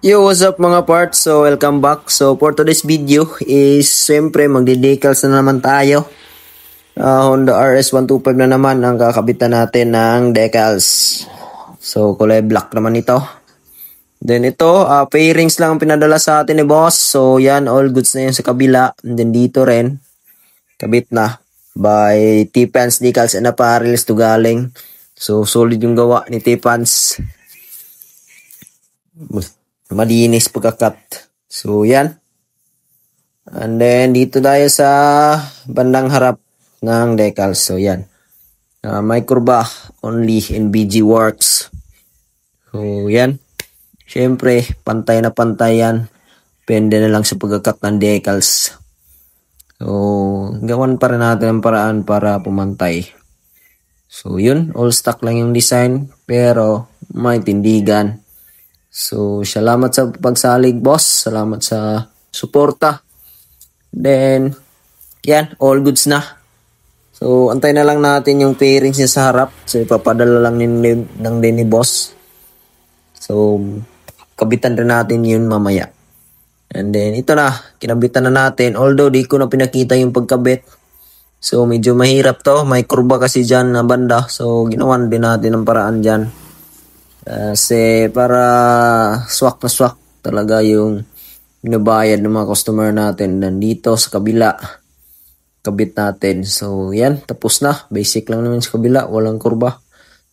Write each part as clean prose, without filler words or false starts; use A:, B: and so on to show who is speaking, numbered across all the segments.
A: Yo, what's up mga parts? So, welcome back. So, for today's video is siyempre magdi-decals na naman tayo. Honda RS125 na naman ang kakabitan natin ng decals. So, kulay black naman ito. Then ito, pairings lang ang pinadala sa atin ni boss. So, yan, all goods na yun sa kabila. And then dito rin, kabit na by T-Pans Decals and Apparels to galing. So, solid yung gawa ni T-Pans. Malinis pagkakat. So, yan. And then, dito tayo sa bandang harap ng decals. So, yan. May kurba only in BG Works. So, yan. Siyempre, pantay na pantay yan. Pende na lang sa pagkakat ng decals. So, gawan pa rin natin ang paraan para pumantay. So, yun. All stock lang yung design. Pero, may tindigan. So, salamat sa pagsalig, boss. Salamat sa suporta. Then, yan, all goods na. So, antay na lang natin yung pairings niya sa harap. So, ipapadala lang ng din ni boss. So, kabitan rin natin yun mamaya. And then, ito na, kinabitan na natin. Although, di ko na pinakita yung pagkabit. So, medyo mahirap to. May kurba kasi dyan na banda. So, ginawan din natin ang paraan dyan. Kasi para swak na swak talaga yung binabayad ng mga customer natin. Nandito sa kabila, kabit natin. So, yan, tapos na. Basic lang naman sa kabila, walang kurba.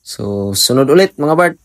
A: So, sunod ulit mga Bart.